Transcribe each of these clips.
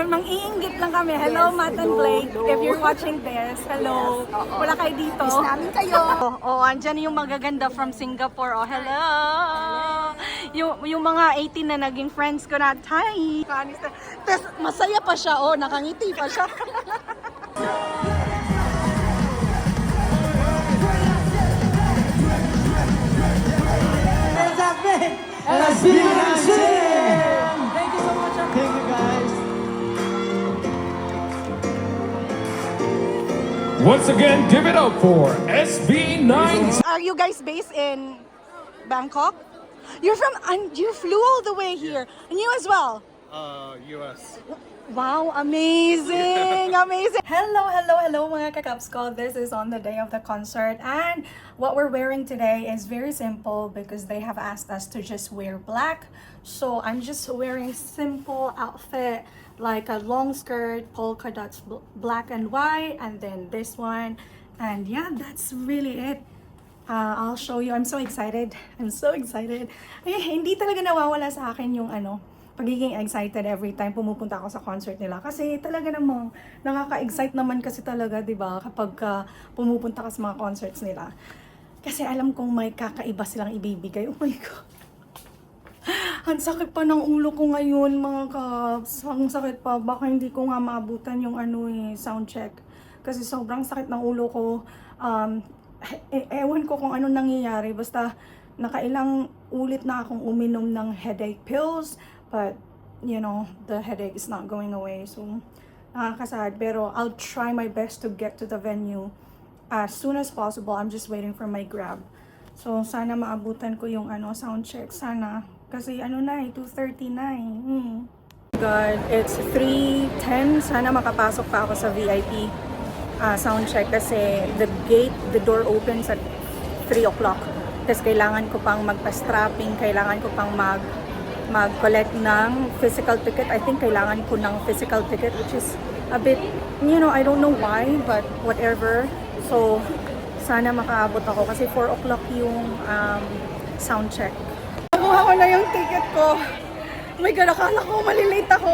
Mang-iinggit lang kami. Hello, Yes, Matt and hello, Blake. hello. If you're watching this, hello. Yes, oo. Wala kayo dito. Miss namin kayo. Andyan yung magaganda from Singapore. Oh, hello. Yung mga 18 na naging friends ko na. Hi. Tapos masaya pa siya. Oh, nakangiti pa siya. SB19! Thank you so much. Thank you guys. Once again, give it up for SB19. Are you guys based in Bangkok? You're from, you flew all the way here. And you as well? US. Wow, amazing, amazing. Hello mga kakaps ko. This is on the day of the concert and what we're wearing today is very simple because they have asked us to just wear black. So I'm just wearing simple outfit like a long skirt, polka dots, black and white, and then this one. And yeah, that's really it. I'll show you. I'm so excited. Ay, hindi talaga nawawala sa akin yung pagiging excited every time pumupunta ako sa concert nila. Kasi talaga namang nakaka-excite naman kasi talaga, di ba? Kapag pumupunta ka sa mga concerts nila. Kasi alam kong may kakaiba silang ibibigay. Oh my God. Ang sakit pa ng ulo ko ngayon, mga kaps. Ang sakit pa. Baka hindi ko nga maabutan yung sound check. Kasi sobrang sakit ng ulo ko. Ewan ko kung ano nangyayari. Basta nakailang ulit na akong uminom ng headache pills. But, you know, the headache is not going away. So, nakakasad. Pero I'll try my best to get to the venue as soon as possible. I'm just waiting for my Grab. So, sana maabutan ko yung sound check. Sana. Kasi 2:30 na eh. God, it's 3:10. Sana makapasok pa ako sa VIP sound check. Kasi the door opens at 3 o'clock. Tapos kailangan ko pang magpa-strapping. Kailangan ko pang mag-collect ng physical ticket. I think kailangan ko ng physical ticket, which is a bit, I don't know why, but whatever. So, sana makaabot ako kasi 4 o'clock yung sound check. Nakuha ko na yung ticket ko. Oh my God, akala ko malilate ako.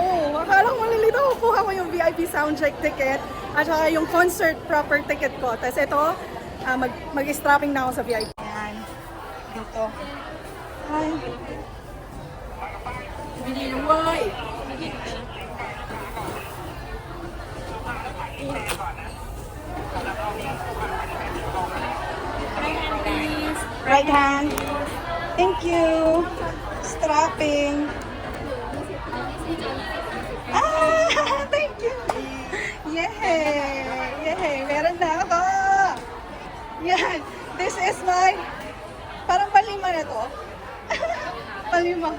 Kuha ko yung VIP sound check ticket at saka yung concert proper ticket ko. Tapos ito, mag-strapping na ako sa VIP. Ayan. Dito. Hi. Right hand. Thank you. Strapping. Thank you. Yay! Meron na ako. Yan. This is my, parang palima na to. Palima.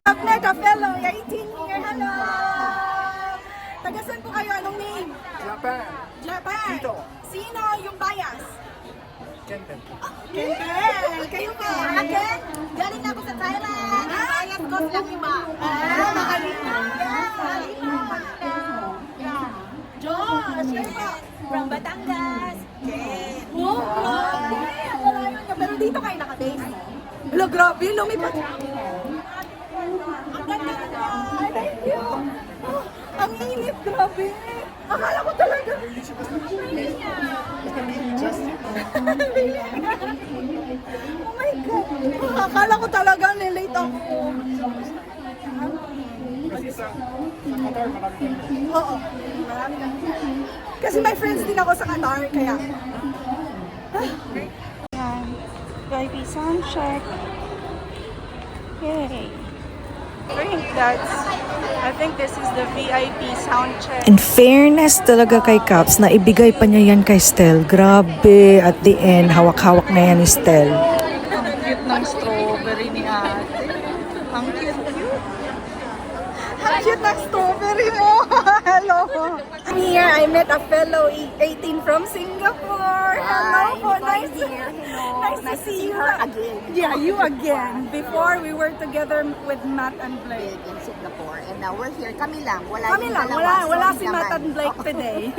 I've met a fellow 18-year. Hello! Tagasan po kayo. Anong name? Japan. Sino yung bias? Kendall. Kayo pa. Akin? Galing na ako sa Thailand. Bias ko silang iba. Makalima. Josh, kayo pa. From Batangas. Oh, grabe. Pero dito kayo nakabase. Hello, grabe. Lumipat. Ang ganda na. Thank you. Ang init, grabe. Akala ko talaga. Oh my God. Akala ko talaga nilate ako. Oo. Marami lang. Kasi may friends din ako sa Qatar, kaya. Yan. VIP sound check. Yay. I think this is the VIP sound check. In fairness talaga kay Caps, na ibigay pa niya yan kay Stel. Grabe, at the end, hawak-hawak na yan ni Stel. Ang cute ng strawberry ni ate. Ang cute. Ang cute ng strawberry mo. Hello. Here, I met a fellow 18 from Singapore. Hello po. Nice to see you again. Yeah, you again. Before, we were together with Matt and Blake. In Singapore. And now we're here. Kami lang. Wala si Matt and Blake today.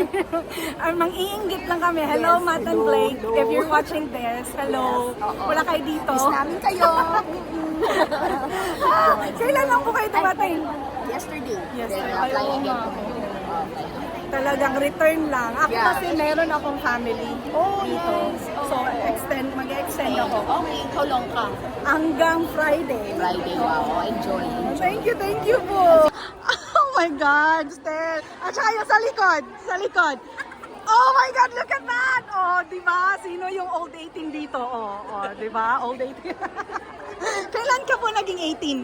Mang-iinggit lang kami. Hello, Yes, Matt and hello, Blake. hello. If you're watching this, hello. Yes, oo. Wala kayo dito. Miss namin kayo. Kailan lang po kayo dumating? Yesterday. Yes, Then sir. apply Ayaw again nga. tomorrow. Okay. Talagang return lang. Ako Yeah. kasi meron akong family dito. So, mag-extend ako. Okay, how long ka? Hanggang Friday. Friday, wow. Enjoy. Thank you po. Oh my God, Stel. At saka yung sa likod, Oh my God, look at that! Oh, di ba? Sino yung old 18 dito? Oh, di ba? Old 18. Kailan ka po naging 18?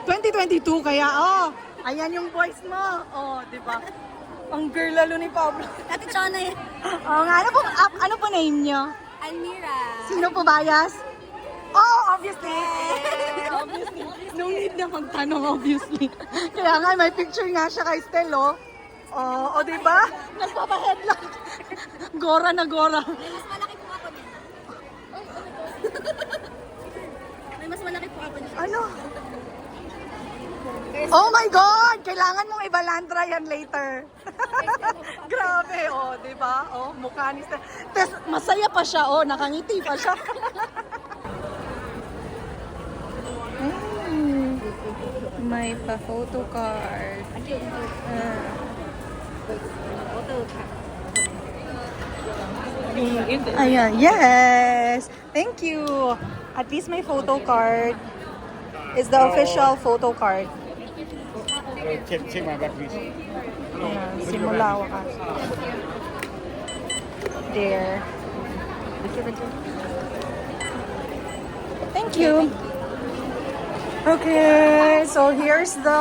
2022 kaya, ayan yung voice mo. Oh, di ba? Ang girl lalo ni Pablo. Ate Chona eh. Oh, nga, ano po name niyo? Almira. Sino po bias? Oh, obviously. Obviously. No need na magtanong, obviously. Kaya nga, may picture nga siya kay Stel, oh. Oh, di ba? Nagpapa-headlock. Gora na gora. Mas malaki po ako niya. May mas malaki po ako niya. Ano? Oh my God! Kailangan mong ibalandra yan later. Grabe, oh, di ba? Oh, mukha ni Stel. Masaya pa siya, oh, nakangiti pa siya. May pa-photo card. Ayan, yes! Thank you! At least may photo card. It's the official photo card. Check my back, please. Ayan, simula wakas. There. Thank you. Okay, so here's the...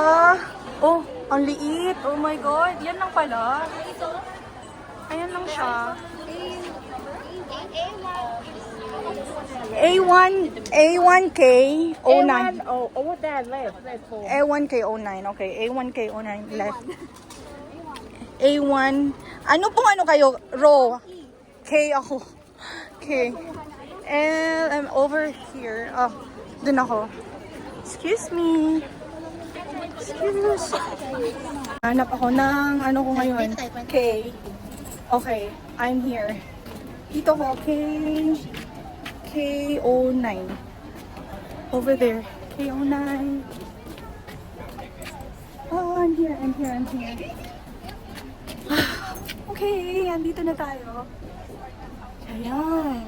Oh, ang liit. Oh my God. Yan lang pala. Ayan lang siya. A1K 09. Over there, left. A1K 09. Okay, A1K 09 left. A1. Ano pong ano kayo? Row. K ako. K. L, I'm over here. Oh, dun ako. Excuse me. Excuse. Hanap ako ng ano ko ngayon. K. Okay, I'm here. Dito ko, K09. Over there. K09. Oh, I'm here. Okay, andito na tayo. Ayan.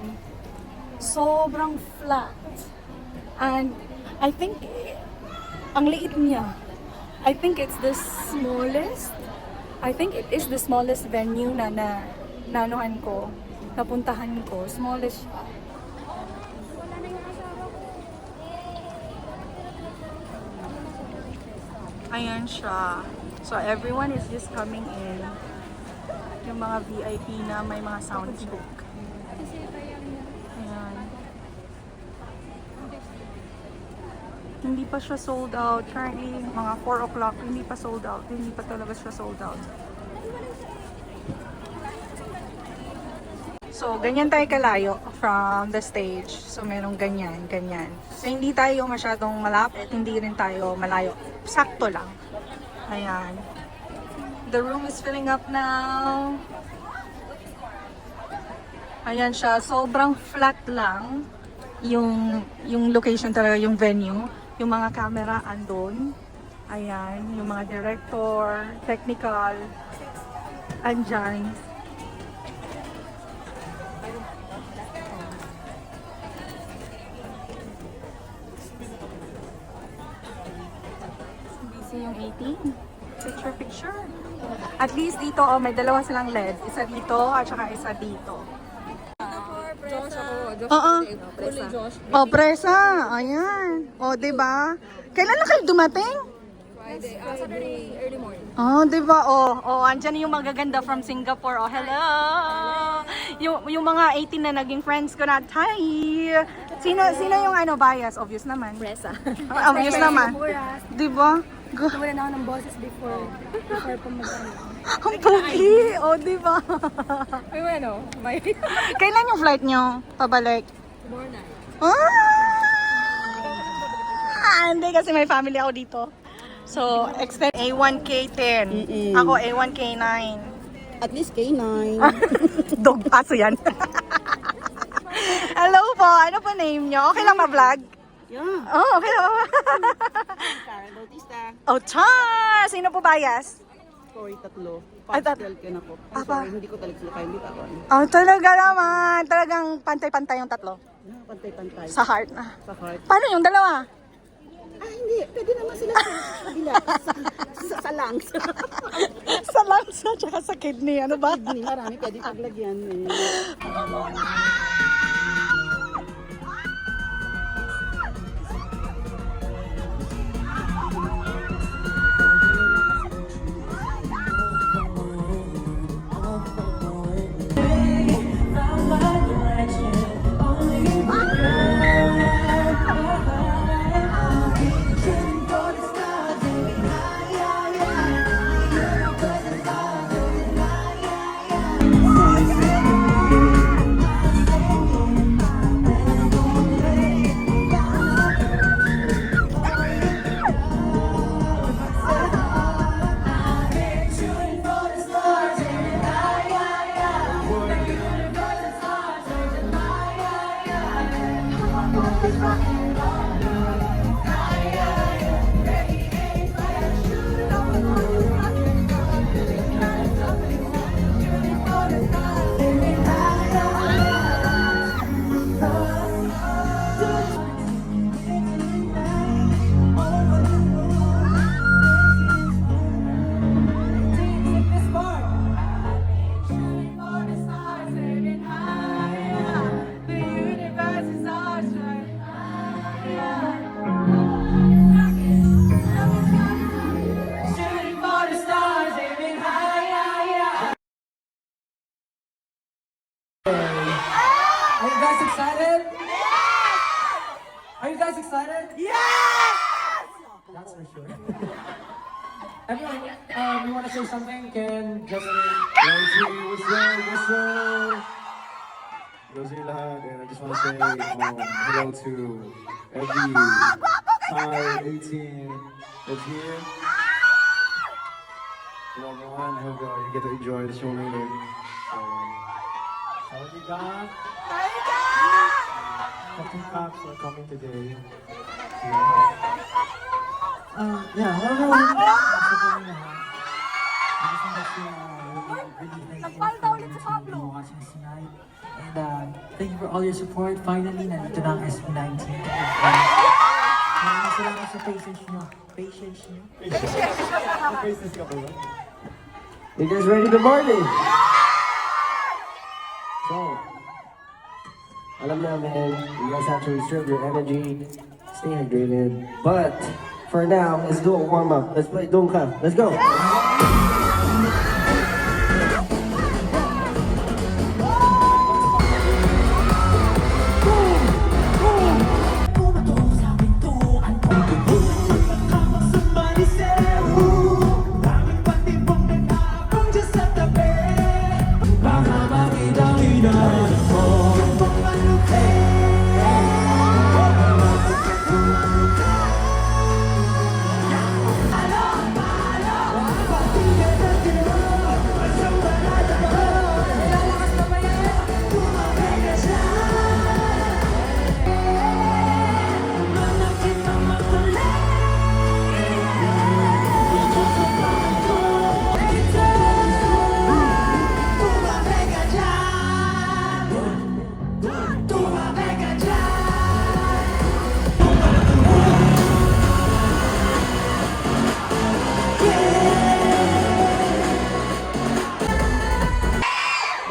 Sobrang flat. And I think, ang liit niya. I think it's the smallest. I think it is the smallest venue na nanuhan ko. Napuntahan ko. Smallest siya. Ayan siya. So everyone is just coming in. Yung mga VIP na may mga sound check. Ayan. Hindi pa siya sold out. Currently, mga 4 o'clock, hindi pa sold out. Hindi pa talaga siya sold out. So, ganyan tayo kalayo from the stage. So, merong ganyan. So, hindi tayo masyadong malapit, hindi rin tayo malayo. Sakto lang. Ayan. The room is filling up now. Ayan siya. Sobrang flat lang yung location talaga, yung venue. Yung mga camera andun. Ayan. Yung mga director, technical, andyan. Busy yung 18. Picture. At least dito, may dalawa silang LED. Isa dito at saka isa dito. Oo. Oh, presa. Ayan. O, diba? Kailan na kayo dumating? Friday, Saturday, early morning. Oh, diba? Andyan yung magaganda from Singapore. Oh, hello! Yung mga 18 na naging friends ko na. Hi! Sino yung bias? Obvious naman. Presa. Obvious naman. Diba? Wala na ako ng boses before pa mag-ano. Ang pogi! O, diba? May ano? May... Kailan yung flight nyo? Pabalik? Tomorrow night. Hindi kasi may family ako dito. So, extend A1K10. Ako A1K9. At least K9. Dog, aso yan. Hello po, ano po name nyo? Okay lang ma-vlog? Yeah. Oh, okay lang. Oh, char! Sino po bias? Sorry, tatlo. Ay, Pastel ka na po. I'm Apa. sorry, hindi ko talaga sila kaya bitawan. Oh, talaga naman. Talagang pantay-pantay yung tatlo. Pantay-pantay. Sa heart na. Sa heart. Paano yung dalawa? Ah, hindi. Pwede naman sila sa kabila. Sa lungs. Sa lungs at saka sa kidney. Ano ba? Kidney, marami pwede paglagyan eh. Are you guys excited? Are you guys excited? Yes! That's for sure. Everyone, you want to say something? Can just Rosie lahat, and I just want to say hello to every SB19 that's here. Hello everyone, hope you get to enjoy the show later. Saudi God. Thank you for coming today. Yeah, hello everyone. watching us tonight. And thank you for all your support. Finally, nandito na ang SB19. Maraming salamat sa patience nyo. Patience nyo. You guys ready to party? So, alam namin, you guys have to reserve your energy, stay hydrated. But, for now, let's do a warm-up. Let's play Dongka. Let's go!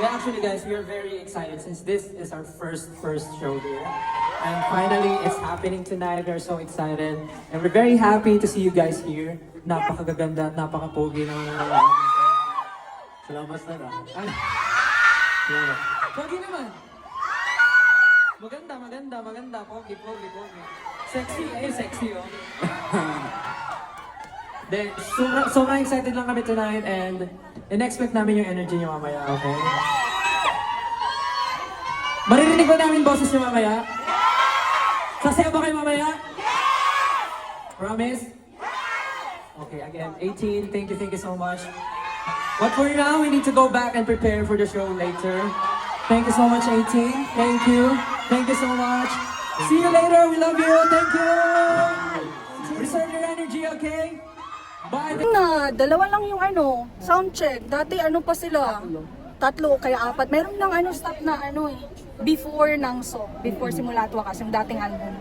Actually, guys, we are very excited since this is our first show here. And finally, it's happening tonight. We're so excited. And we're very happy to see you guys here. Napakagaganda at napaka-pogi ng mga Salamat na lang. Ay! Pogi naman! Maganda. Pogi. Sexy, sexy oh. Then, sobrang excited lang kami tonight and in-expect namin yung energy niyo mamaya, okay? Maririnig ba namin boses niyo mamaya? Sasaya ba kayo mamaya? Promise? Okay, again, 18, thank you so much. But for now, we need to go back and prepare for the show later. Thank you so much, 18. Thank you so much. See you later, we love you, thank you! Reserve your energy, okay? Bye! Na, dalawa lang yung sound check. Dati pa sila? Tatlo, kaya apat. Meron lang stop na before ng song, before simula at wakas, yung dating album.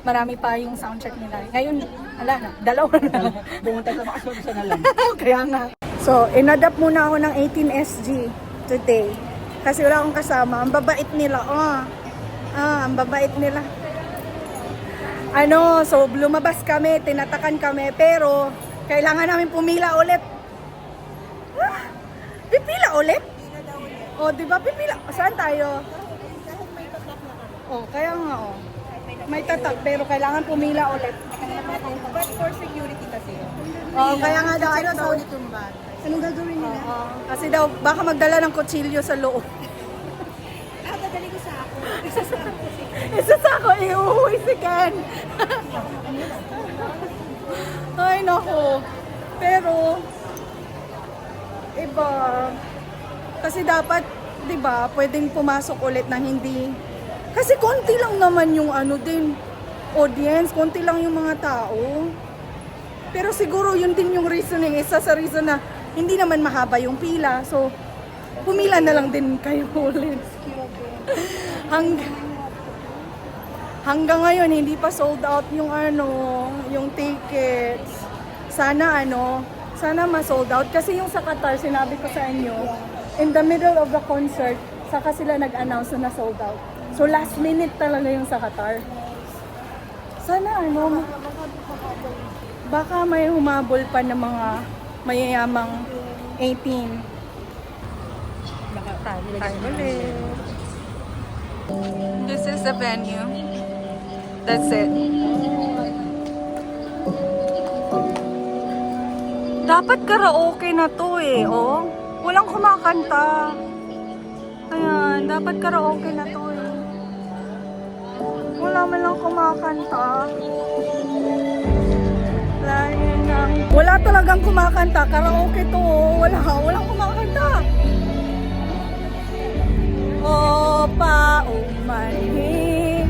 Marami pa yung sound check nila. Ngayon, wala na, dalawa na. Pumunta sa makasyon siya na lang. Kaya nga. So, inadapt muna ako ng 18SG today. Kasi wala akong kasama. Ang babait nila. Ang babait nila. So lumabas kami, tinatakan kami, pero kailangan namin pumila ulit. Pipila ulit? O, di ba pipila? Saan tayo? Kaya nga may tatak, pero kailangan pumila ulit. But for security kasi. Kaya nga daw, Anong gagawin nila? kasi daw, baka magdala ng kutsilyo sa loob. Dadali ko sa ako. Isa sa ako, iuwi si Ken. Ay, nako. Pero, iba. Kasi dapat, di ba, pwedeng pumasok ulit na hindi. Kasi konti lang naman yung audience, konti lang yung mga tao. Pero siguro yun din yung reasoning, isa sa reason na hindi naman mahaba yung pila. So, pumila na lang din kayo ulit. Hanggang ngayon, hindi pa sold out yung yung tickets. Sana sana ma-sold out. Kasi yung sa Qatar, sinabi ko sa inyo, in the middle of the concert, saka sila nag-announce na sold out. So last minute talaga yung sa Qatar. Sana baka may humabol pa ng mga mayayamang 18. Time ulit. This is the venue. That's it. Dapat karaoke na to Walang kumakanta. Ayan, dapat karaoke na to Wala man lang kumakanta. Wala talagang kumakanta. Karaoke to walang kumakanta. Paumanhin.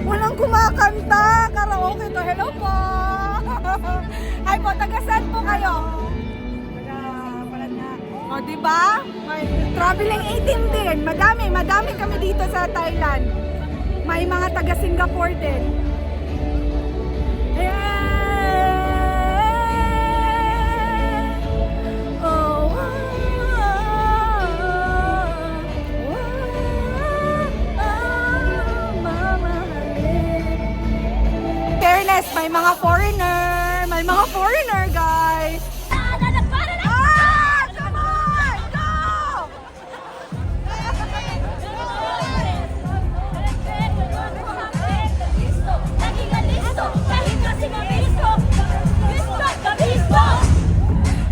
Walang kumakanta. Karaoke to. Hello po. Hi po, taga-saan po kayo? O, diba? May traveling 18 din. Madami kami dito sa Thailand. May mga taga-Singapore din. Fairness, may mga foreigner, guys. Come on, go!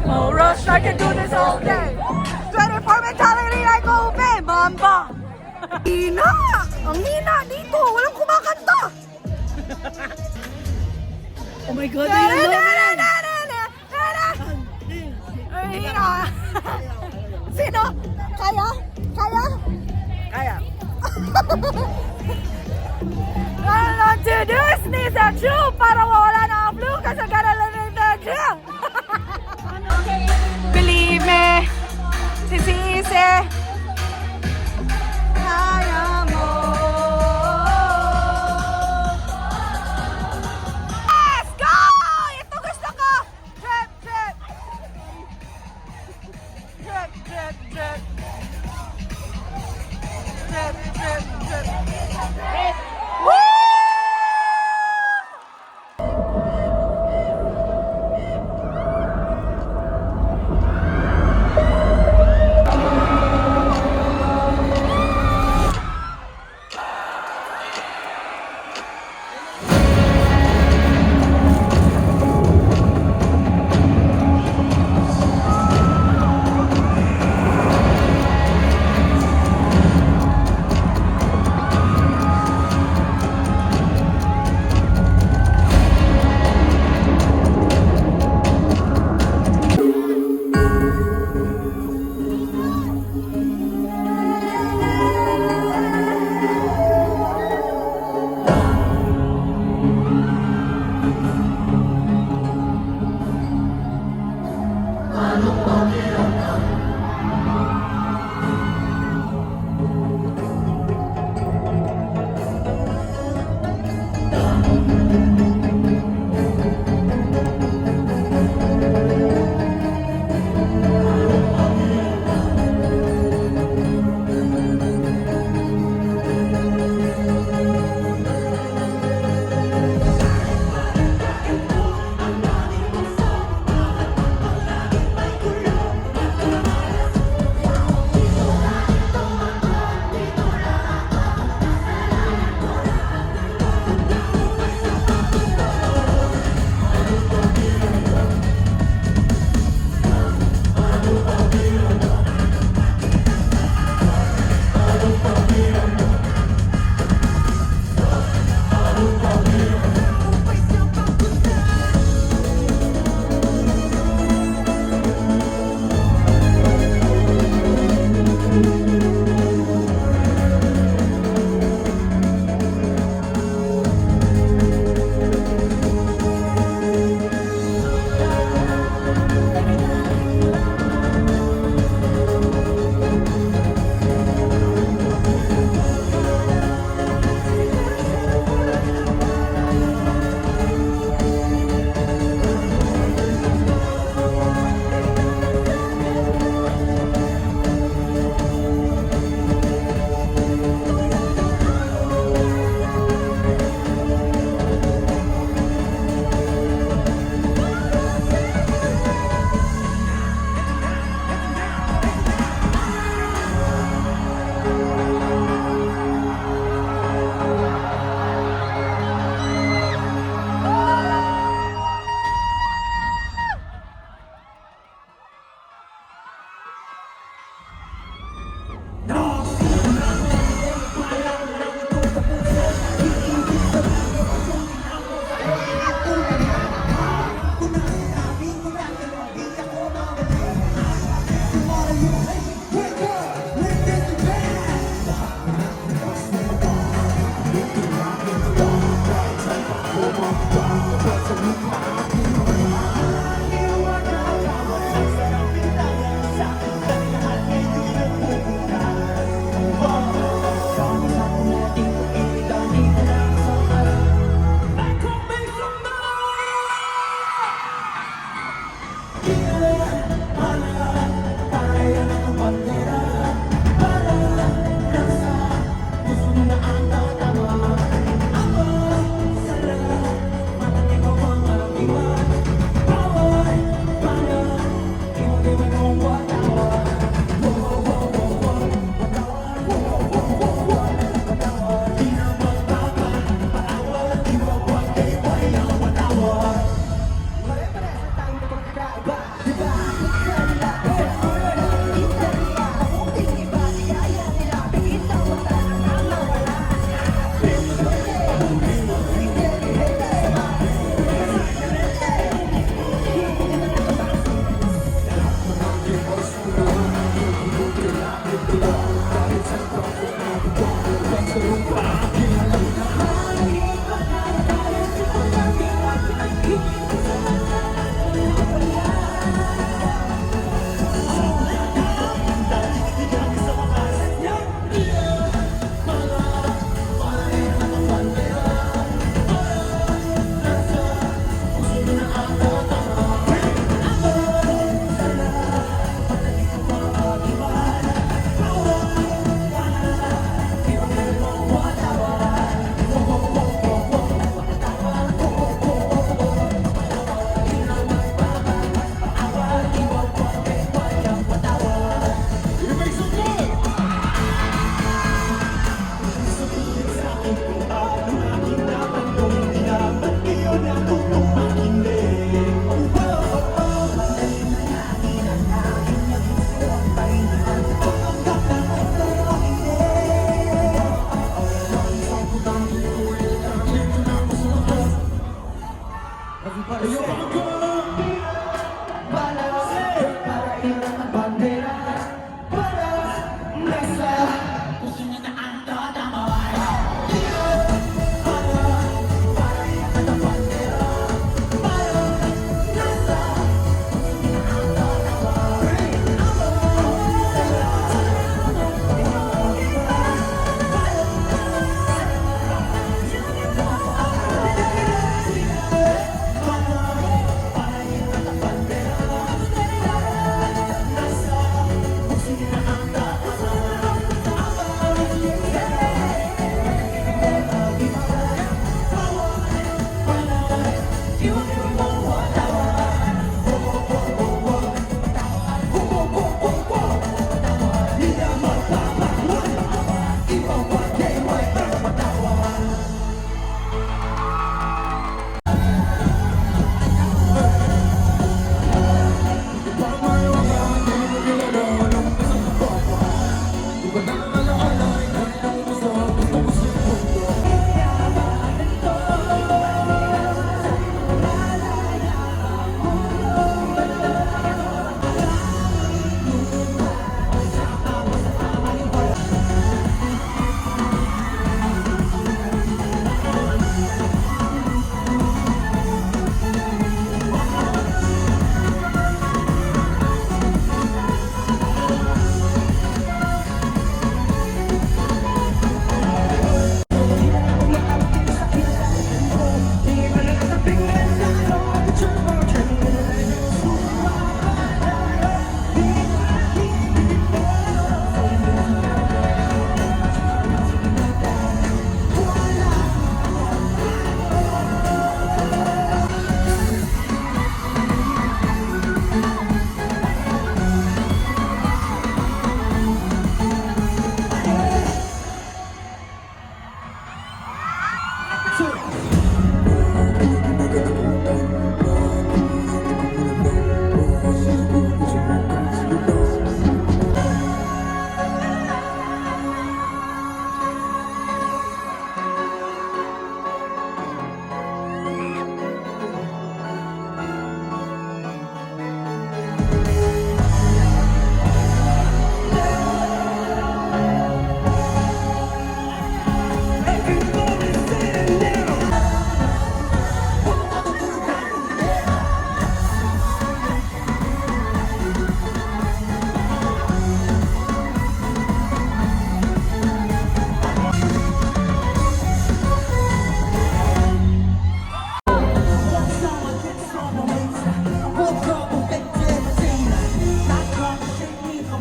Oh, Rush, I can do this all day. 24 mentality like open, Mamba. Hina! Ang hina dito, walang kumakanta. Oh my God, Sino? Kaya? Kaya. Introduce me sa Jew para wala na ang flu kasi ganalan na Jew. Believe me, sisi. Kaya mo. Let's go! Ito gusto ko. Drip. Woo!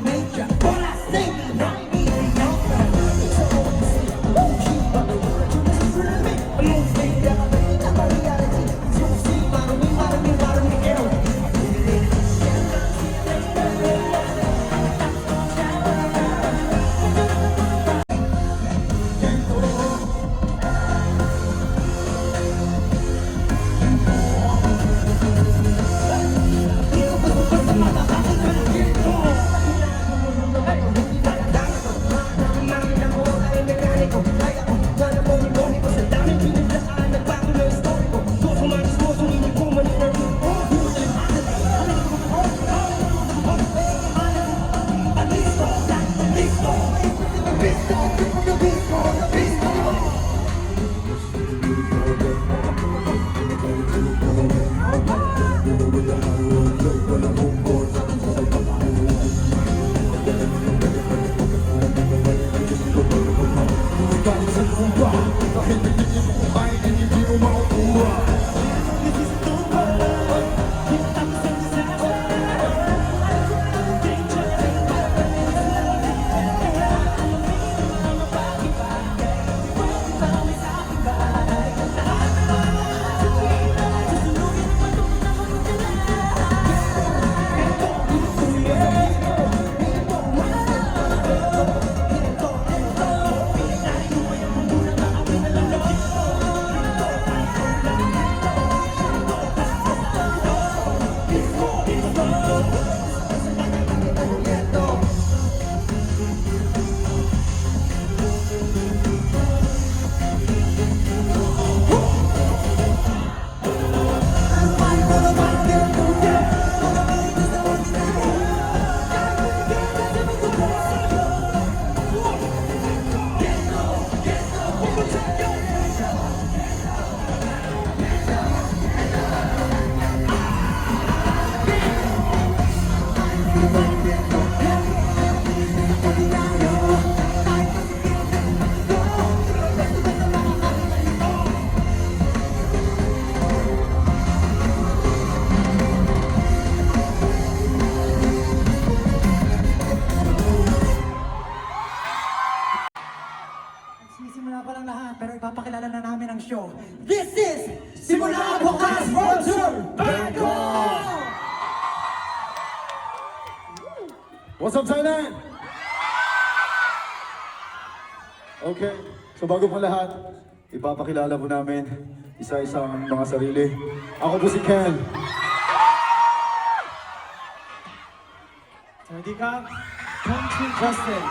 Major. What's up, Thailand? Okay, so bago po lahat, ipapakilala po namin isa-isa ang mga sarili. Ako po si Ken. Sawadee ka, Country Justin.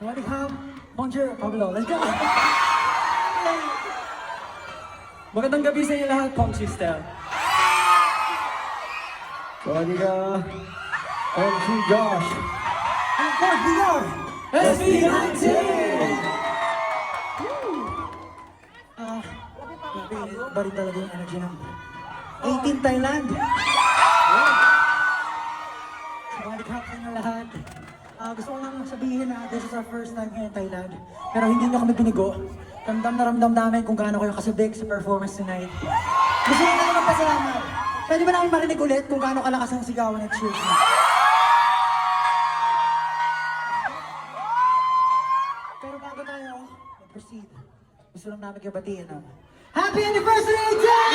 Sawadee ka, Bonjour, Pablo. Let's go! Magandang gabi sa inyo lahat, Country Style. Sawadee ka, Country Josh. And of course, we are SB19! Grabe, iba rin talaga yung energy ng 18 Thailand. Sabalik hap sa inyo lahat. Gusto ko lang sabihin na this is our first time here in Thailand. Pero hindi nyo kami binigo. Ramdam na ramdam namin kung gaano kayo kasabik sa performance tonight. Gusto ko lang magpasalamat. Pwede ba namin marinig ulit kung gaano kalakas ang sigawan at cheers nyo? Pero bago tayo mag-proceed, gusto lang namin kayo batiin na Happy Anniversary, Jack!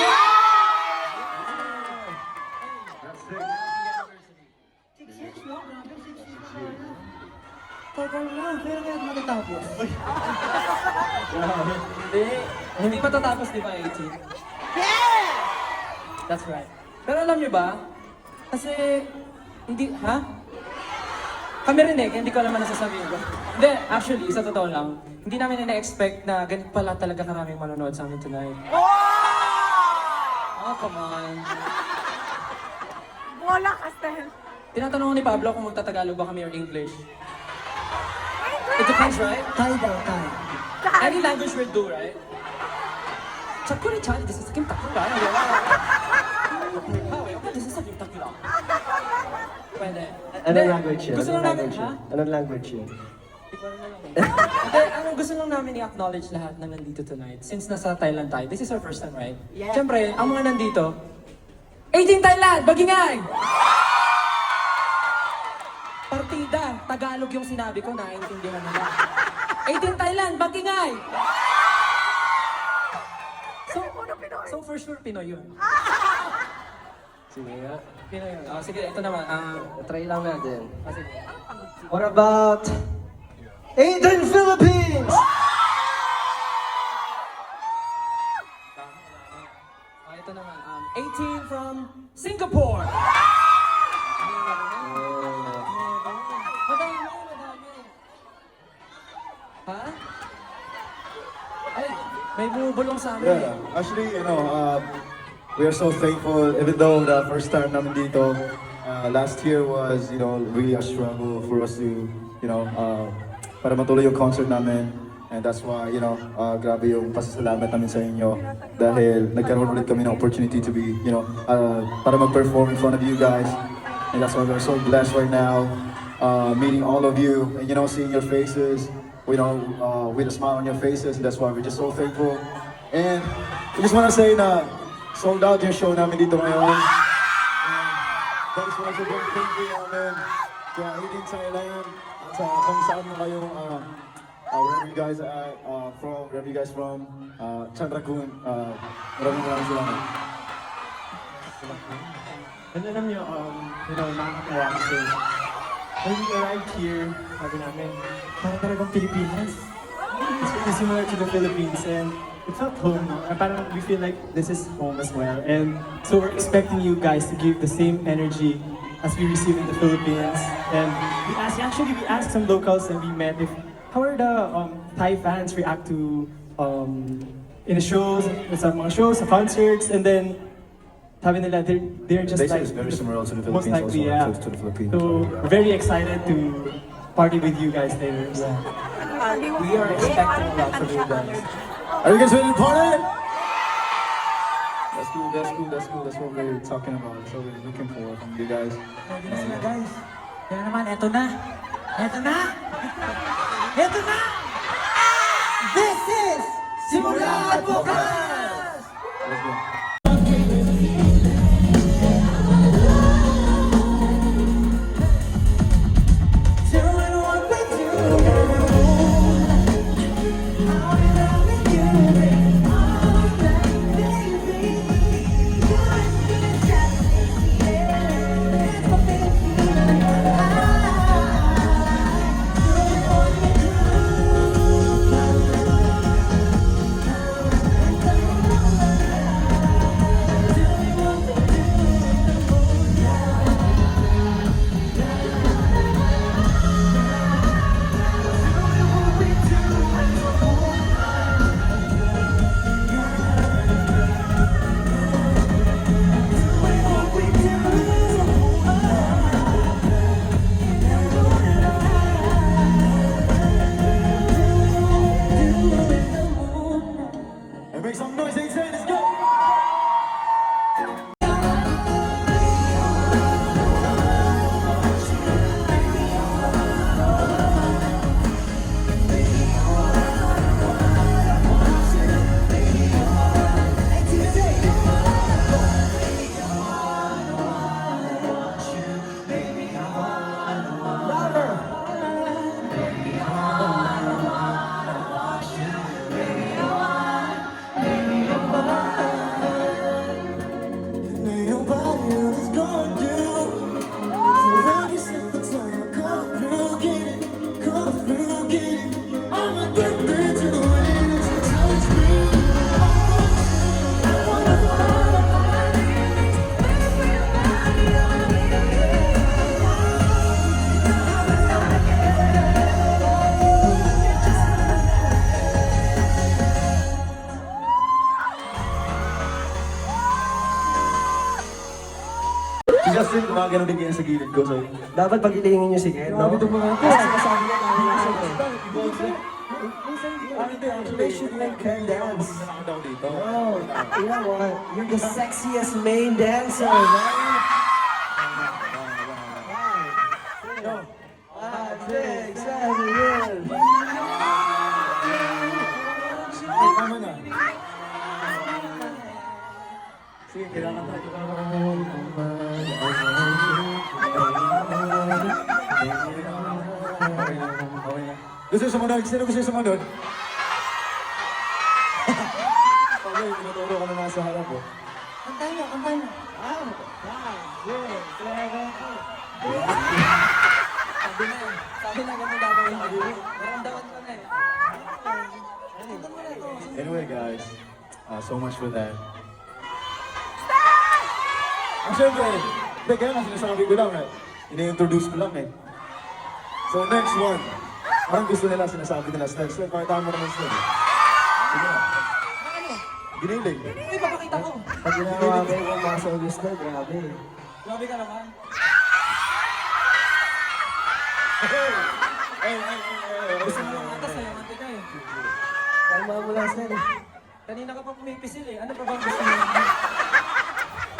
That's it. 6 years, no? Grabe, 6 years. Tagal na, pero ngayon matatapos. Hindi matatapos, di ba, 18? Yeah! That's right. Pero alam niyo ba, kasi, hindi, ha? Kami rin kaya hindi ko alam ang nasasabihin ko. Hindi, actually, sa totoo lang, hindi namin na-expect na ganito pala talaga karaming manonood sa amin tonight. Oh, come on. Bola, Castel. Tinatanong ni Pablo kung magtatagalog ba kami or English. It depends, right? Thai daw, Thai. Any language will do, right? Chakuri chan, this is Kim Takura. This is Kim Takura. Pwede. Anong language yun? Gusto lang namin, ha? Anong language yun? Hindi, ang gusto lang namin i-acknowledge lahat na nandito tonight. Since nasa Thailand tayo, this is our first time, right? Yeah. Siyempre, ang mga nandito, 18 Thailand, bagingay! Partida, Tagalog yung sinabi ko, naiintindihan nila. 18 Thailand, bagingay! So for sure, Pinoy yun. Sige nga. Pinoy yun. Sige, ito naman. Try lang natin. Sige. What about 18 Philippines? Ito naman. 18 from Singapore. Madami. Ha? Ay, may bumubulong sa amin. Yeah, actually, we are so thankful, even though the first time namin dito, last year was, really a struggle for us to, para matuloy yung concert namin. And that's why, grabe yung pasasalamat namin sa inyo. Dahil nagkaroon ulit kami ng opportunity to be, para mag-perform in front of you guys. And that's why we're so blessed right now, meeting all of you, and, seeing your faces, with a smile on your faces. And that's why we're just so thankful. And I just want to say na sold out yung show namin dito ngayon. That is why sobrang thank you namin kaya 18 Thailand at sa kung saan mo kayong wherever you guys are from, wherever you guys from, Chandrakun, maraming salamat. And alam niyo, nakakatawa kasi when we arrived here, sabi namin, parang talagang Pilipinas. It's really similar to the Philippines and it felt home. Parang we feel like this is home as well. And so we're expecting you guys to give the same energy as we receive in the Philippines. And we asked some locals and we met if how are the Thai fans react to in the shows, sa mga shows, sa concerts, and then sabi nila they're just They say like it's very similar to the most Philippines likely, also, yeah. to the Philippines. So we're very excited to party with you guys later. So. We are expecting a lot from you guys. Are you guys ready to party? That's cool, that's cool, that's cool. That's what we're talking about. That's what we're looking for from you guys. Ready na sila, guys. Kaya naman, eto na. Eto na! Eto na! This is Simula Bukas! Let's go. Justin, gumagano din kayo sa gilid ko. So, Dapat pag-ilingin nyo si Ken, no? grabe itong mga ito. Kasi kasabi niya tayo nasa They should make Ken dance. Daw dito. Oh, you know what? You're the sexiest main dancer, man. 5, 6, 7, years. Tama na. Sige, kailangan tayo. Okay na. Gusto yung sumunod? Sino gusto yung sumunod? Okay, tinuturo ka na nasa harap oh. Kantahin mo, kantahin mo. Sabi na ganun gagawin ko. Naramdaman ko na eh. Anyway guys, so much for that. Ang syempre, hindi kaya nga sinasabi ko lang eh. Ini-introduce ko lang eh. So next one, parang gusto nila sinasabi nila, Stel, pakita mo naman Stel. Sige na. Giniling. Hindi, papakita ko. Pag ginawa ko yung muscle list na, grabe. Grabe ka naman. Gusto mo lang ata sa'yo, mantika eh. Kalma mo lang, Stel. Kanina ka pa pumipisil eh. Ano pa bang gusto mo?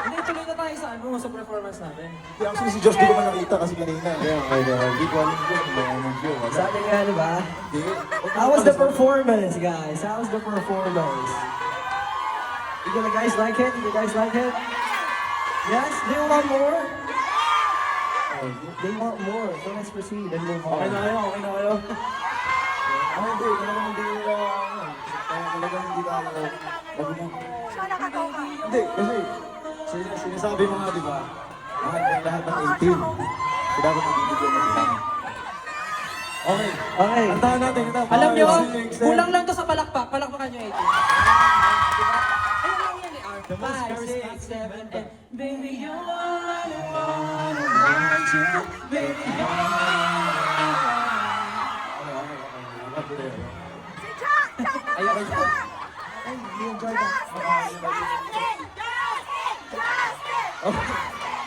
Hindi, tuloy na tayo sa ano, sa performance natin. Hindi, actually si Josh di ko pa nakita kasi kanina. Kaya hindi ko alam kung may anong show. Sabi nga, di ba? Hindi. How was the performance, guys? How was the performance? You guys like it? You guys like it? Yes? Do you want more? Oh, they want more. So let's proceed and move on. Okay na kayo, okay na kayo. Hindi, talagang hindi talagang hindi tayo hindi, kasi sinasabi mo nga, di ba? Lahat ng 18. So dapat magbibigyan mo sila. Okay. Okay. Antahan natin. Alam nyo, kulang lang to sa palakpak. Palakpakan nyo 18. Ayun lang yan eh. 5, 6, 7, 8. Baby, you're all I want you. Baby, you're all I want.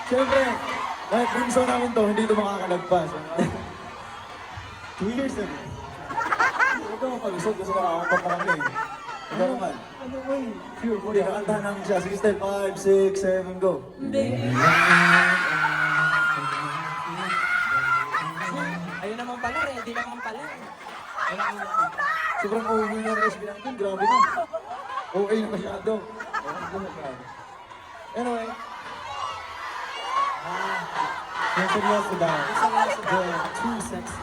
Siyempre, kahit bunso namin to, hindi ito makakalagpas. 2 years na rin. Huwag ka mapalusog kasi nakakapat na kami. Ikaw naman. Ano ba yun? Pure Hindi, nakantahan namin siya. Sige, style 5, 6, 7, go. Ayun naman pala, ready naman pala. Sobrang OA na ng SB19, grabe na. OA na masyado. Anyway. Yung seryoso daw. Too sexy.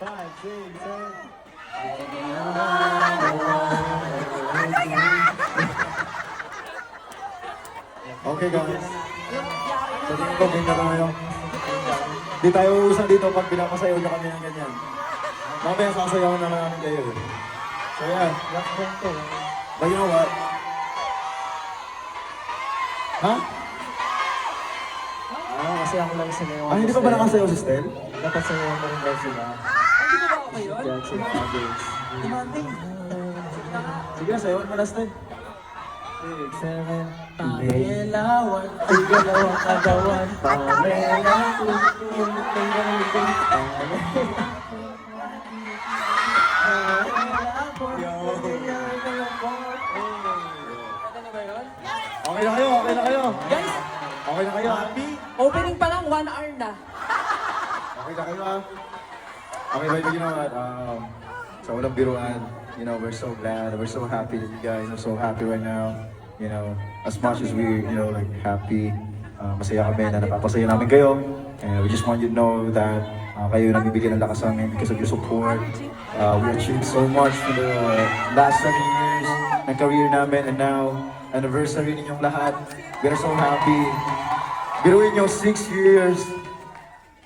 5, 6, 7. Okay guys. Sa tingin ko, ganyan tayo. Di tayo uusang dito pag pinapasayaw na kami ng ganyan. Mamaya sasayaw na namin kayo. So yeah. But you know what? Ha? Kasi ako lang sinayaw. Ah, hindi pa ba nakasayaw si Stel? Dapat sayaw mo rin daw sila. Hindi ba ako kayo? Yan sila others. Demanding. Sige na, sayawan mo na Stel. 6, 7, Pangilawang. Igalawang kagawan. Pamela. Pwede na ba yun? Okay na kayo, okay na kayo. Guys, Okay na kayo, happy? opening pa lang 1 hour na. Okay na kayo ha? Okay, but you know what? Sa walang biruan, you know, we're so glad, we're so happy that you guys are so happy right now. You know, as much as we, you know, like happy, masaya kami na napapasaya namin kayo. And we just want you to know that kayo nabibigyan ng lakas sa amin because of your support. We achieved so much for the last 7 years ng career namin, and now, anniversary ninyong lahat. We're so happy. Biruin nyo, 6 years.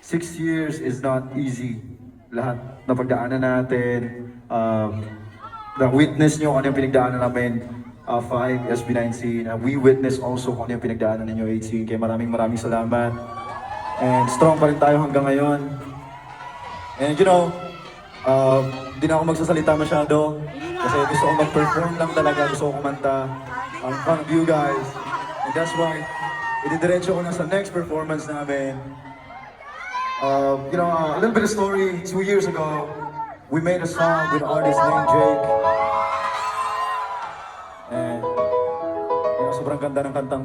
6 years is not easy. Lahat na pagdaanan natin, na-witness nyo kung ano yung pinagdaanan namin, 5, SB19. We witness also kung ano yung pinagdaanan ninyo, 18. Kaya maraming salamat. And strong pa rin tayo hanggang ngayon. And you know, hindi na ako magsasalita masyado. Kasi gusto ko mag-perform lang talaga, gusto ko kumanta in front of you guys. And that's why, ididiretso ko na sa next performance namin. A little bit of story. 2 years ago, we made a song with an artist named Jake. And sobrang ganda ng kantang.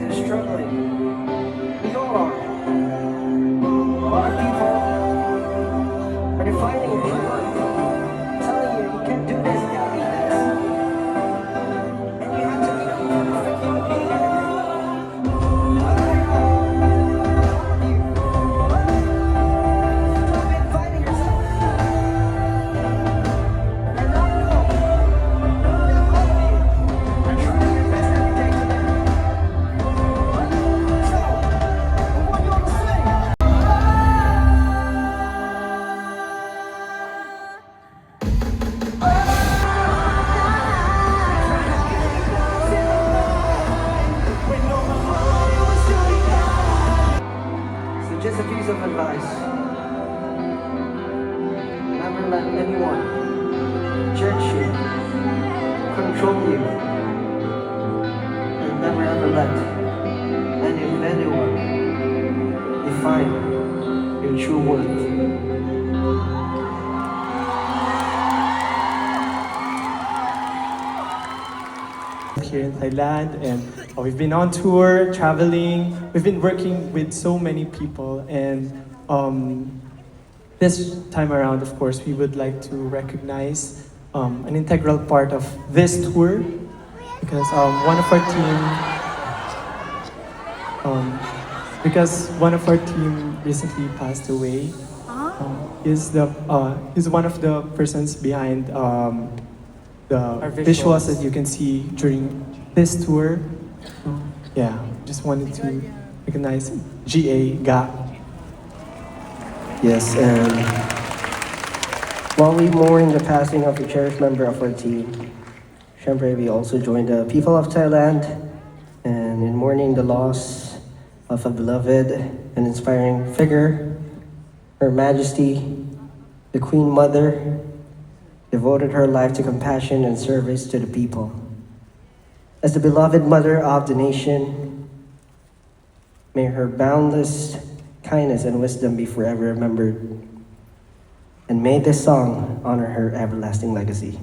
you're struggling. We all are. A lot of people are defining your true worth, telling you you can't do this, you gotta be this. And you have to be a perfect human being. But I know all of you, stop inviting yourself. And I know that all of you are trying your best every day today. So, I want you all to sing. So just a piece of advice. Never let anyone judge you, control you, and never ever let anyone define your true worth. Here in Thailand, and we've been on tour, traveling. We've been working with so many people, and this time around, of course, we would like to recognize an integral part of this tour because one of our team recently passed away. Is one of the persons behind the visuals that you can see during this tour. Yeah, just wanted to recognize GA Ga. Yes, and while we mourn the passing of a cherished member of our team, syempre, we also join the people of Thailand and in mourning the loss of a beloved and inspiring figure, Her Majesty, the Queen Mother, devoted her life to compassion and service to the people. As the beloved mother of the nation, may her boundless kindness and wisdom be forever remembered. And may this song honor her everlasting legacy.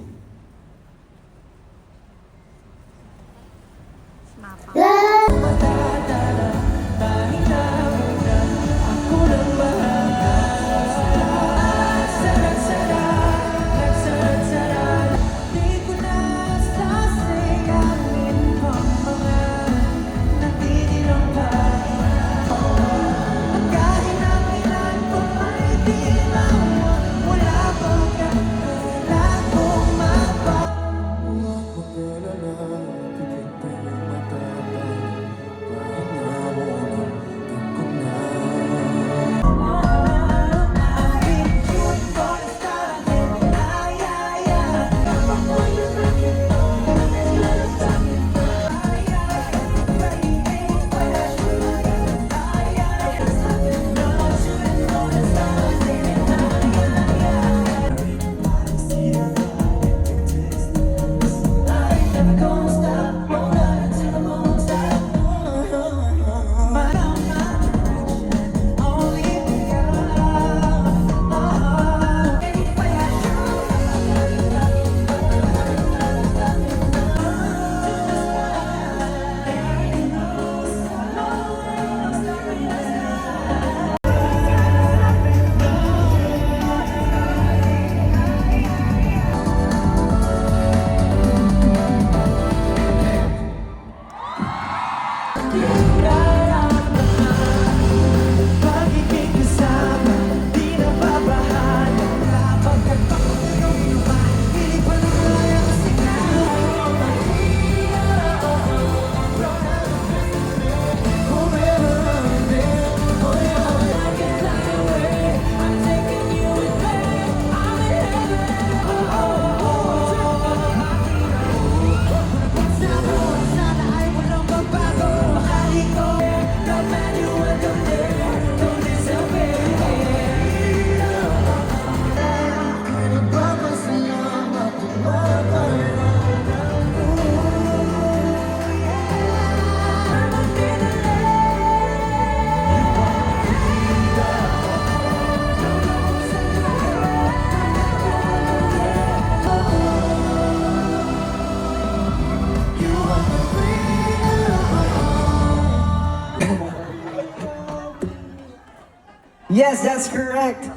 Yes, that's correct.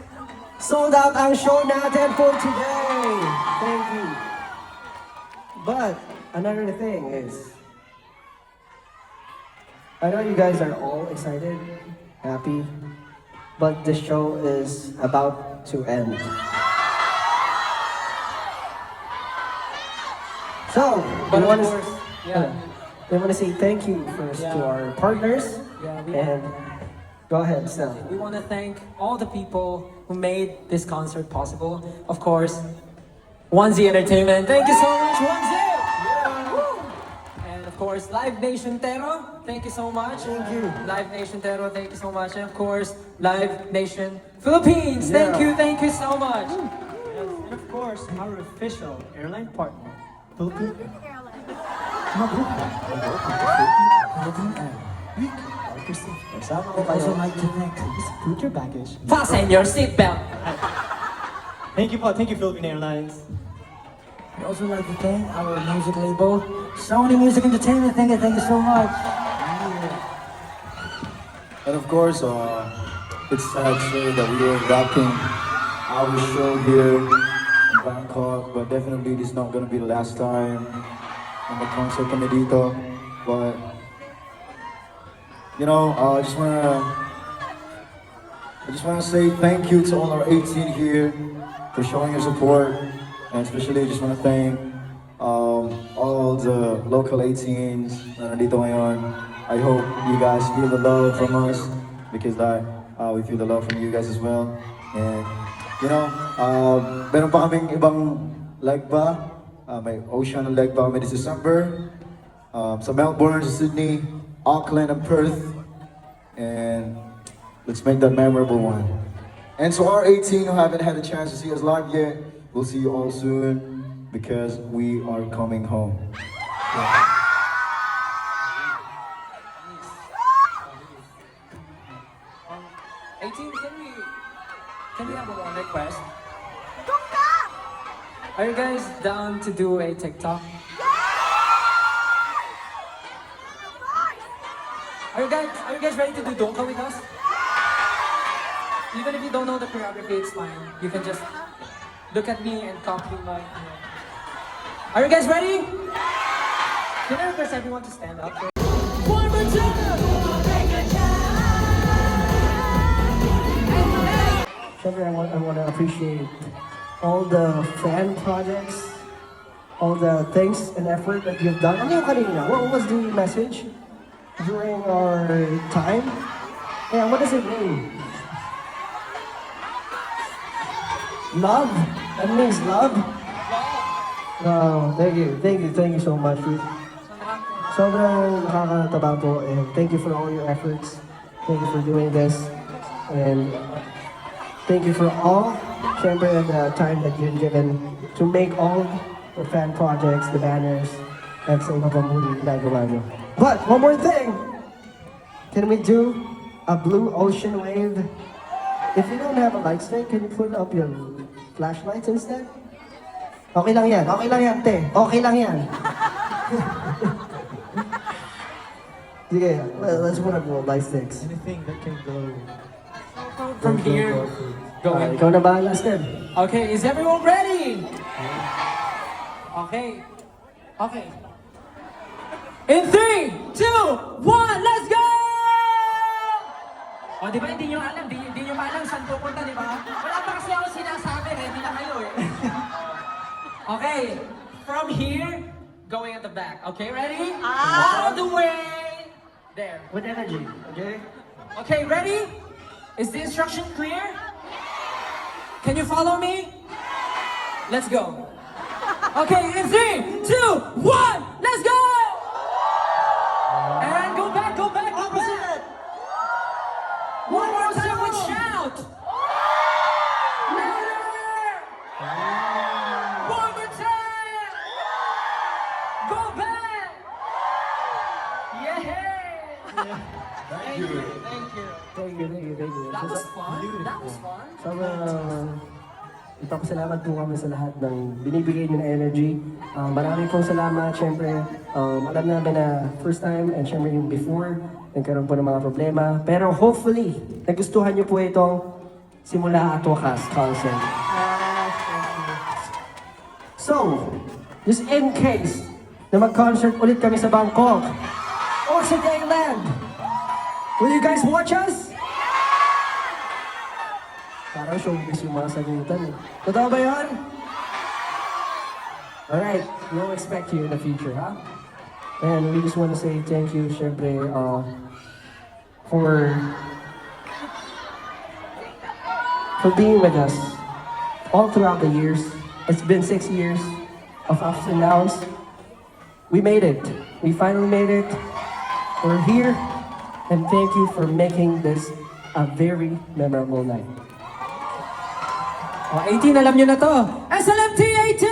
Sold out ang show natin for today. Thank you. But another thing is, I know you guys are all excited, happy, but the show is about to end. So, But we of want course, yeah. to say thank you first to Yeah. our partners. Yeah, And go ahead, Stel. We want to thank all the people who made this concert possible. Of course, Onesie Entertainment. Thank you so much, Onesie! Woo! And of course, Live Nation Tero. Thank you so much. Thank you. Live Nation Tero, thank you so much. And of course, Live Nation Philippines. Thank you so much. And of course, our official airline partner, Philippine I'd also like to thank put your baggage. Fasten your seatbelt. Thank you, Philippine Airlines. I'd also like to thank our music label, Sony Music Entertainment. Thank you so much. And of course, it's sad to say that we are wrapping our show here in Bangkok, but definitely this is not gonna be the last time on the concert kami dito. But you know, I just wanna say thank you to all our 18 here for showing your support, and especially I just wanna thank all the local 18s na nandito ngayon. I hope you guys feel the love from us because we feel the love from you guys as well. And you know, meron pa kaming ibang leg ba? May ocean leg ba kami this December. Sa Melbourne, sa Sydney, Auckland, and Perth. And let's make that memorable one. And so our 18 who haven't had a chance to see us live yet, we'll see you all soon because we are coming home. 18, can we have one request? Are you guys down to do a TikTok? Are you guys ready to do Donka with us? Even if you don't know the choreography, it's fine. You can just look at me and copy my. Are you guys ready? Can I request everyone to stand up? One more time! Siyempre, I want to appreciate all the fan projects, all the things and effort that you've done. Ano yung kanina? What was the message during our time? Yeah, what does it mean? Love? That means love? Oh, thank you so much. Sobrang nakakataba po, and thank you for all your efforts. Thank you for doing this. And thank you for all, syempre, the time that you've given to make all the fan projects, the banners, at sa iba pang muli ginagawa nyo. But, one more thing! Can we do a blue ocean wave? If you don't have a light stick, can you put up your flashlights instead? Okay lang yan, te. Okay lang yan. Sige, let's put up the light sticks. Anything that can glow. From here, going. Ikaw na bahala, Steph. Okay, is everyone ready? Okay. In 3, 2, 1, let's go! O, di ba hindi nyo alam, di nyo alam saan pupunta, di ba? Wala pa kasi ako sinasabi, ready na kayo eh. Okay, from here, going at the back. Okay, ready? All the way there. With energy, okay? Okay, ready? Is the instruction clear? Can you follow me? Let's go. Okay, in 3, 2, 1, let's go! And go back, opposite. One more time with shout. Louder. One more time. Go back. Yeah. Thank you. Thank you. That was fun. Sobrang Ipapasalamat po kami sa lahat ng binibigay niyo na energy. Maraming pong salamat. Siyempre, alam namin na first time and siyempre yung before, nagkaroon po ng mga problema. Pero hopefully, nagustuhan niyo po itong simula at wakas concert. So, just in case na mag-concert ulit kami sa Bangkok or sa Thailand, will you guys watch us? Parang showbiz yung mga sagutan eh. Totoo ba yun? Alright, we'll expect you in the future, ha? And we just want to say thank you, syempre, for being with us all throughout the years. It's been 6 years of ups and downs. We made it. We finally made it. We're here. And thank you for making this a very memorable night. 18, alam nyo na to. SLMT 18!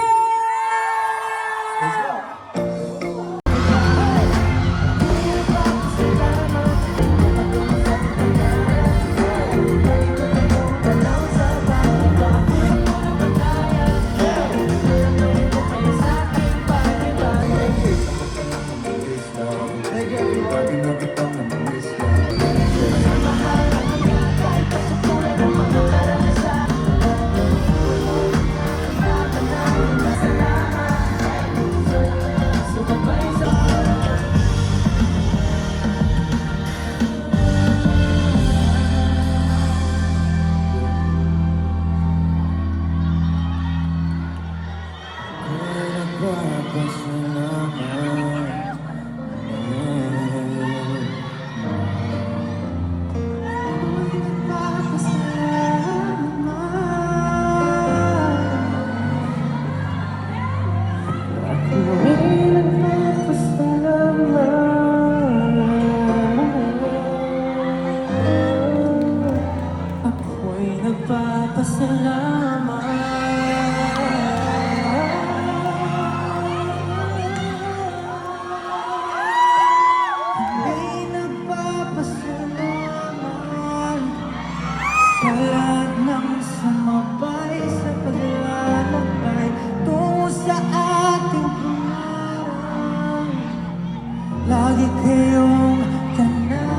Lagi kayong tanang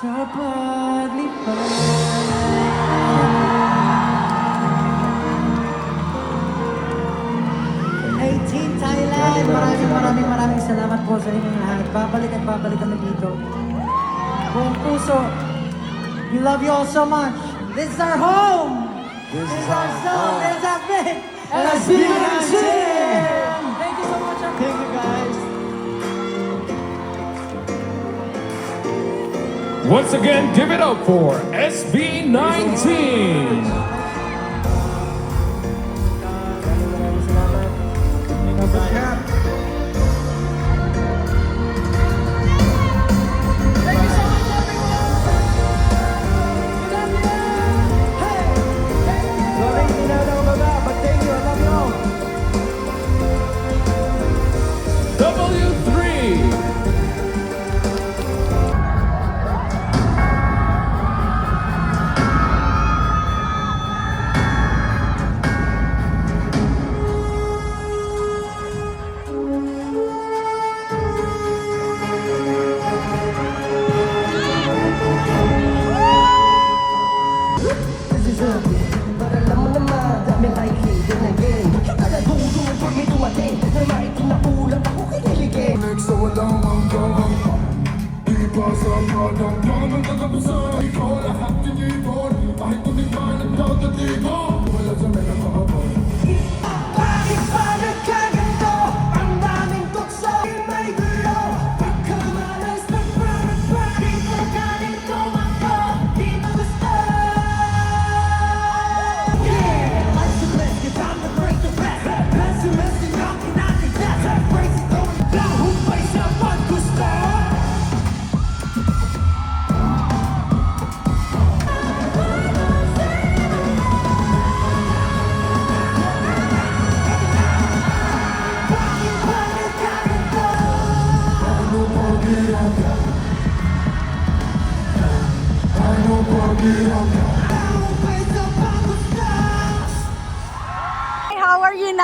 sa paglipad. 18 Thailand, maraming salamat po sa inyong lahat. Babalik at babalik kami dito. Buong puso, we love you all so much. This is our home. This is our song. This has been SB19. Thank you so much. Thank you guys. Once again, give it up for SB19.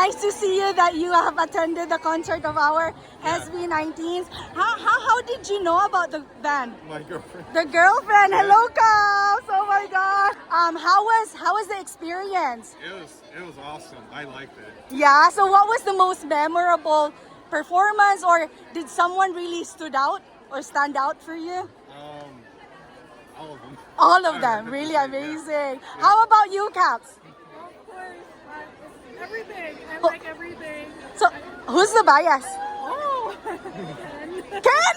nice to see you that you have attended the concert of our SB19s. How did you know about the band? My girlfriend. The girlfriend. Hello, Caps. Oh my gosh. How was the experience? It was awesome. I liked it. Yeah. So what was the most memorable performance, or did someone really stood out or stand out for you? All of them. All of them. Really amazing. How about you, Caps? Of course, everything. I like everything. So who's the bias? Oh! Ken!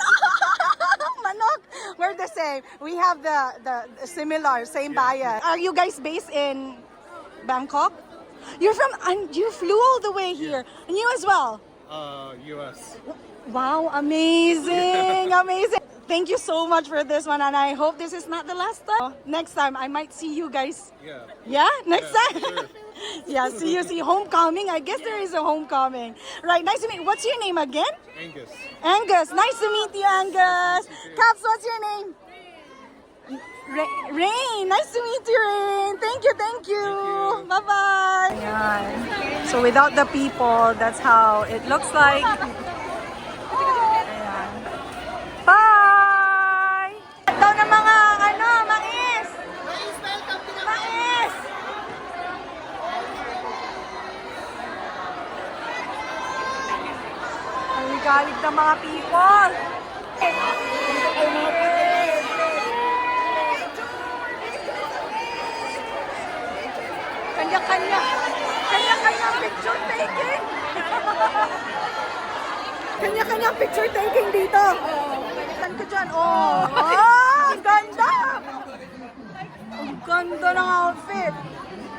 Manok! We're the same. We have the similar, same bias. Are you guys based in Bangkok? You're from, and you flew all the way here. And you as well? US. Wow, amazing, amazing. Thank you so much for this one, and I hope this is not the last time. Next time, I might see you guys. Yeah. Yeah? Next time? Sure. Yeah, see homecoming. I guess there is a homecoming. Right, nice to meet you. What's your name again? Angus. Angus, nice to meet you, Angus. Caps, what's your name? Rain, nice to meet you, Rain. Thank you. Bye-bye. Ayan. So without the people, that's how it looks like. Ayan. Bye! Ito na mga, mais! Mais, welcome to the mais! Ang galit ng mga people. Kanya-kanyang picture taking. Kanya-kanyang picture taking dito. Saan ka dyan? Oh, ang ganda! Ang ganda ng outfit.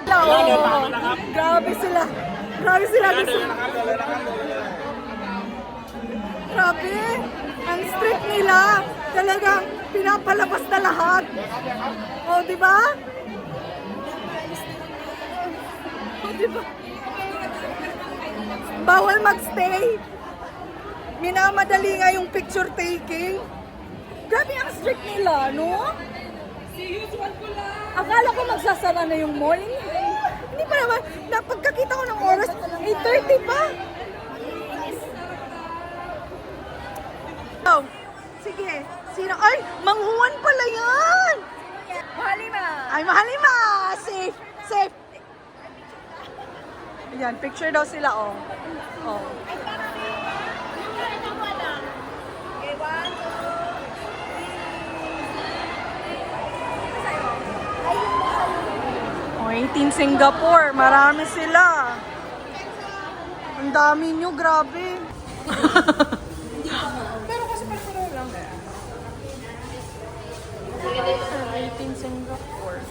Oh, grabe sila. Grabe. Ang strict nila. Talagang pinapalabas na lahat. Oh, di ba? Diba? Bawal magstay. Minamadali nga yung picture taking. Grabe ang strict nila, no? Akala ko magsasara na yung mall. Hindi pa naman. Pagkakita ko ng oras, 8:30 pa. Oh, sige. Sino? Ay, manghuan pala yan. Mahalima. Ay, mahalima. Safe. Ayan, picture daw sila, oh. Oh. Oh, 18 Singapore. Marami sila. Ang dami nyo, grabe. Pero kasi pagpuro lang eh. 18 Singapore.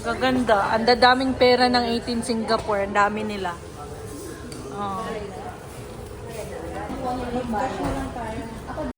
Gaganda. Ang dadaming pera ng 18 Singapore. Ang dami nila. Oh.